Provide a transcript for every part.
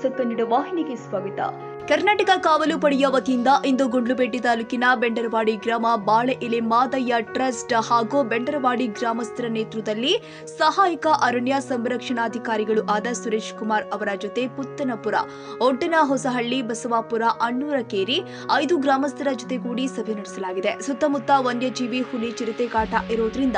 News Kannada ವಾಹಿನಿಗೆ ಸ್ವಾಗತ. ಕರ್ನಾಟಕ ಕಾವಲು ಪಡೆಯ ವತಿಯಿಂದ ಇಂದು ಗುಂಡ್ಲುಪೇಟೆ ತಾಲೂಕಿನ ಬೆಂಡರವಾಡಿ ಗ್ರಾಮ ಬಾಳೆ ಎಲೆ ಮಾದಯ್ಯ ಟ್ರಸ್ಟ್ ಹಾಗೂ ಬೆಂಡರವಾಡಿ ಗ್ರಾಮಸ್ಥರ ನೇತೃತ್ವದಲ್ಲಿ ಸಹಾಯಕ ಅರಣ್ಯ ಸಂರಕ್ಷಣಾಧಿಕಾರಿಗಳು ಆದ ಸುರೇಶ್ ಕುಮಾರ್ ಅವರ ಜೊತೆ ಪುತ್ತನಪುರ, ಒಡ್ಡನ ಹೊಸಹಳ್ಳಿ, ಬಸವಾಪುರ, ಅಣ್ಣೂರಕೇರಿ 5 ಗ್ರಾಮಸ್ಥರ ಜೊತೆಗೂಡಿ ಸಭೆ ನಡೆಸಲಾಗಿದೆ. ಸುತ್ತಮುತ್ತ ವನ್ಯಜೀವಿ ಹುಲಿ ಚಿರತೆ ಕಾಟ ಇರೋದ್ರಿಂದ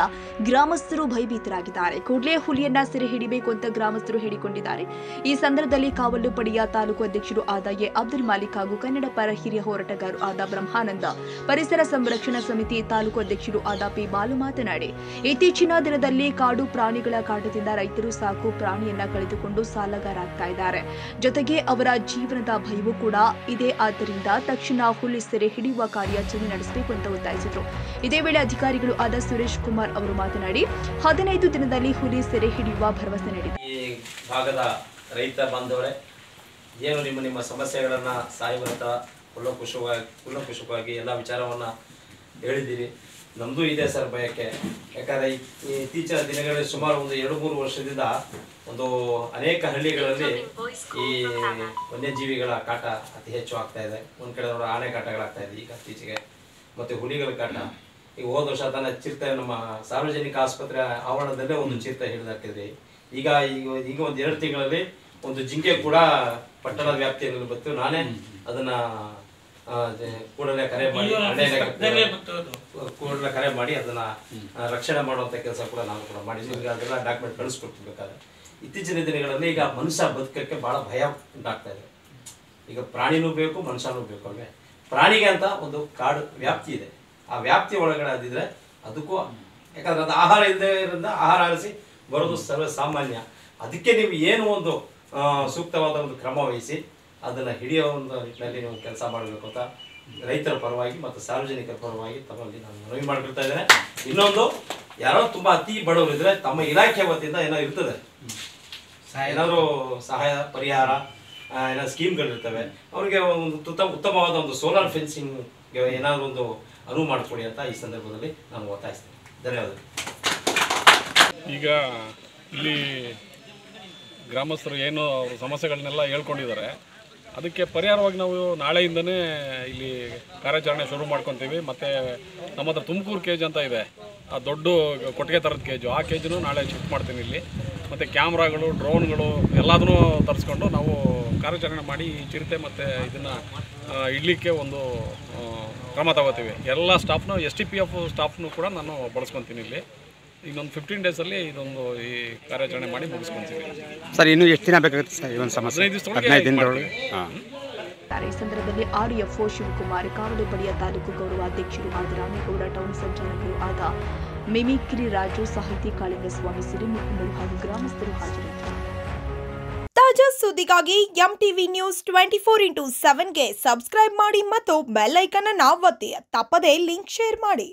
ಗ್ರಾಮಸ್ಥರು ಭಯಭೀತರಾಗಿದ್ದಾರೆ. ಕೂಡಲೇ ಹುಲಿಯನ್ನ ಸೆರೆ ಹಿಡಿಬೇಕು ಅಂತ ಗ್ರಾಮಸ್ಥರು ಹೇಳಿಕೊಂಡಿದ್ದಾರೆ. ಈ ಸಂದರ್ಭದಲ್ಲಿ ಕಾವಲು ಪಡೆಯ ತಾಲೂಕು ಅಧ್ಯಕ್ಷರು ಆದ ಅಬ್ದುಲ್ ಮಾಲಿಕ್ ಹಾಗೂ ಕನ್ನಡ ಪರ ಹಿರಿಯ ಹೋರಾಟಗಾರರು ಆದ ಬ್ರಹ್ಮಾನಂದ, ಪರಿಸರ ಸಂರಕ್ಷಣಾ ಸಮಿತಿ ತಾಲೂಕು ಅಧ್ಯಕ್ಷರು ಆದ ಪಿ ಬಾಲು ಮಾತನಾಡಿ, ಇತ್ತೀಚಿನ ದಿನದಲ್ಲಿ ಕಾಡು ಪ್ರಾಣಿಗಳ ಕಾಟದಿಂದ ರೈತರು ಸಾಕು ಪ್ರಾಣಿಯನ್ನ ಕಳೆದುಕೊಂಡು ಸಾಲಗಾರಾಗ್ತಾ ಇದ್ದಾರೆ. ಜೊತೆಗೆ ಅವರ ಜೀವನದ ಭಯವೂ ಕೂಡ ಇದೆ. ಆದ್ದರಿಂದ ತಕ್ಷಣ ಹುಲಿ ಸೆರೆ ಹಿಡಿಯುವ ಕಾರ್ಯಾಚರಣೆ ನಡೆಸಬೇಕು ಅಂತ ಒತ್ತಾಯಿಸಿದರು. ಇದೇ ವೇಳೆ ಅಧಿಕಾರಿಗಳು ಆದ ಸುರೇಶ್ ಕುಮಾರ್ ಅವರು ಮಾತನಾಡಿ 15 ದಿನದಲ್ಲಿ ಹುಲಿ ಸೆರೆ ಹಿಡಿಯುವ ಭರವಸೆ ನೀಡಿದರು. ಈ ಭಾಗದ ರೈತ ಬಾಂಧವರೇ, ಏನು ನಿಮ್ಮ ಸಮಸ್ಯೆಗಳನ್ನು ಸಾಯುವಂಥ ಕುಲಂಕುಷವಾಗಿ ಎಲ್ಲ ವಿಚಾರವನ್ನು ಹೇಳಿದ್ದೀರಿ. ನಮ್ಮದು ಇದೆ ಸರ್ ಭಯಕ್ಕೆ. ಯಾಕಂದರೆ ಇತ್ತೀಚಿನ ದಿನಗಳಲ್ಲಿ ಸುಮಾರು ಒಂದು 2-3 ವರ್ಷದಿಂದ ಅನೇಕ ಹಳ್ಳಿಗಳಲ್ಲಿ ಈ ವನ್ಯಜೀವಿಗಳ ಕಾಟ ಅತಿ ಹೆಚ್ಚು ಆಗ್ತಾ ಇದೆ. ಒಂದು ಕಡೆ ಆನೆ ಕಾಟಗಳಾಗ್ತಾ ಇದೆ ಈಗ ಇತ್ತೀಚೆಗೆ, ಮತ್ತು ಹುಲಿಗಳ ಕಾಟ. ಈಗ ಹೋದ ವರ್ಷ ತನ್ನ ಚಿರತೆ ನಮ್ಮ ಸಾರ್ವಜನಿಕ ಆಸ್ಪತ್ರೆ ಆವರಣದಲ್ಲೇ ಒಂದು ಚಿರತೆ ಹಿಡಿದಾಕಿದ್ರಿ. ಈಗ ಒಂದು 2 ತಿಂಗಳಲ್ಲಿ ಒಂದು ಜಿಂಕೆ ಕೂಡ ಪಟ್ಟಣದ ವ್ಯಾಪ್ತಿಯಲ್ಲಿ ಬಂತು. ನಾನೇ ಅದನ್ನ ಕೂಡಲೇ ಕರೆ ಮಾಡಿ ಅದನ್ನ ರಕ್ಷಣೆ ಮಾಡುವಂತ ಕೆಲಸ ಕೂಡ ನಾನು ಕೂಡ ಮಾಡಿದ್ವಿ. ಅದೆಲ್ಲ ಡಾಕ್ಯುಮೆಂಟ್ ಕಳಿಸ್ಕೊಡ್ತಿರ್ಬೇಕಾದ್ರೆ ಇತ್ತೀಚಿನ ದಿನಗಳಲ್ಲಿ ಈಗ ಮನುಷ್ಯ ಬದುಕಕ್ಕೆ ಬಹಳ ಭಯ ಉಂಟಾಗ್ತಾ ಇದೆ. ಈಗ ಪ್ರಾಣಿನೂ ಬೇಕು, ಮನುಷ್ಯನೂ ಬೇಕು ಅಲ್ವೇ. ಪ್ರಾಣಿಗೆ ಅಂತ ಒಂದು ಕಾಡು ವ್ಯಾಪ್ತಿ ಇದೆ. ಆ ವ್ಯಾಪ್ತಿ ಒಳಗಡೆ ಅದಿದ್ರೆ ಅದಕ್ಕೂ, ಯಾಕಂದ್ರೆ ಅದು ಆಹಾರ ಇಲ್ಲದೆ ಇರೋದ್ರಿಂದ ಆಹಾರ ಅಳಿಸಿ ಬರೋದು ಸರ್ವ ಸಾಮಾನ್ಯ. ಅದಕ್ಕೆ ನೀವು ಏನು ಒಂದು ಸೂಕ್ತವಾದ ಒಂದು ಕ್ರಮ ವಹಿಸಿ ಅದನ್ನು ಹಿಡಿಯೋ ಒಂದು ನಿಟ್ಟಿನಲ್ಲಿ ನೀವು ಕೆಲಸ ಮಾಡಬೇಕು ಅಂತ ರೈತರ ಪರವಾಗಿ ಮತ್ತು ಸಾರ್ವಜನಿಕರ ಪರವಾಗಿ ತಮ್ಮಲ್ಲಿ ನಾನು ಮನವಿ ಮಾಡ್ಕೊಳ್ತಾ ಇದ್ದೇನೆ. ಇನ್ನೊಂದು, ಯಾರೋ ತುಂಬ ಅತಿ ಬಡವರಿದ್ರೆ ತಮ್ಮ ಇಲಾಖೆ ವತಿಯಿಂದ ಏನೋ ಇರ್ತದೆ, ಏನಾದರೂ ಸಹಾಯ ಪರಿಹಾರ ಏನೋ ಸ್ಕೀಮ್ಗಳಿರ್ತವೆ, ಅವ್ರಿಗೆ ಒಂದು ಉತ್ತಮವಾದ ಒಂದು ಸೋಲಾರ್ ಫೆನ್ಸಿಂಗ್ಗೆ ಏನಾದರೂ ಒಂದು ಅನುವು ಮಾಡಿಕೊಡಿ ಅಂತ ಈ ಸಂದರ್ಭದಲ್ಲಿ ನಾನು ಒತ್ತಾಯಿಸ್ತೇನೆ. ಧನ್ಯವಾದಗಳು. ಈಗ ಇಲ್ಲಿ ಗ್ರಾಮಸ್ಥರು ಏನು ಸಮಸ್ಯೆಗಳನ್ನೆಲ್ಲ ಹೇಳ್ಕೊಂಡಿದ್ದಾರೆ, ಅದಕ್ಕೆ ಪರಿಹಾರವಾಗಿ ನಾವು ನಾಳೆಯಿಂದನೇ ಇಲ್ಲಿ ಕಾರ್ಯಾಚರಣೆ ಶುರು ಮಾಡ್ಕೊತೀವಿ. ಮತ್ತು ನಮ್ಮ ಹತ್ರ ತುಮಕೂರು ಕೇಜ್ ಅಂತ ಇದೆ, ಆ ದೊಡ್ಡ ಕೊಟ್ಟಿಗೆ ಥರದ ಕೇಜು, ಆ ಕೇಜನ್ನು ನಾಳೆ ಶಿಫ್ಟ್ ಮಾಡ್ತೀನಿ ಇಲ್ಲಿ. ಮತ್ತು ಕ್ಯಾಮ್ರಾಗಳು, ಡ್ರೋನ್ಗಳು ಎಲ್ಲದನ್ನೂ ತರಿಸ್ಕೊಂಡು ನಾವು ಕಾರ್ಯಾಚರಣೆ ಮಾಡಿ ಈ ಚಿರತೆ ಮತ್ತು ಇದನ್ನು ಇಡಲಿಕ್ಕೆ ಒಂದು ಕ್ರಮ ತಗೋತೀವಿ. ಎಲ್ಲ ಸ್ಟಾಫ್ನು STPF ಸ್ಟಾಫ್ನು ಕೂಡ ನಾನು ಬಳಸ್ಕೊತೀನಿ ಇಲ್ಲಿ. ಇನ್ನೊಂದು 15 ಡೇಸಲ್ಲಿ ಈ ಕಾರ್ಯಾಚರಣೆ ಮಾಡಿ ಮುಗಿಸ್ಕೊಂತೀವಿ ಸರ್. ಇನ್ನು ಎಷ್ಟು ದಿನ ಬೇಕಾಗುತ್ತೆ ಸರ್? ಒಂದು ಸಮಸ್ಯೆ 15 ದಿನದೊಳಗೆ. ಈ ಸಂದರ್ಭದಲ್ಲಿ RDFO ಶಿವಕುಮಾರ್, ಕಾವಲು ಪಡೆಯ ತಾಲೂಕು ಗೌರವಾಧ್ಯಕ್ಷರು ಆದ ರಾಮೇಗೌಡ, ಟೌನ್ ಸಂಚಾಲಕರು ಆದ ಮಿಮಿಕ್ರಿ ರಾಜು, ಸಾಹಿತಿ ಕಾಳಿಂಗಸ್ವಾಮಿ, ಸಿರಿಮುಖಂಡರು ಹಾಗೂ ಗ್ರಾಮಸ್ಥರು ಹಾಜರಿದ್ದರು. ತಾಜಾ ಸುದ್ದಿಗಾಗಿ MTV ನ್ಯೂಸ್ 24x7ಗೆ ಸಬ್ಸ್ಕ್ರೈಬ್ ಮಾಡಿ ಮತ್ತು ಬೆಲ್ ಐಕಾನ್ ಅನ್ನು ಒತ್ತಿ. ತಪ್ಪದೇ ಲಿಂಕ್ ಶೇರ್ ಮಾಡಿ.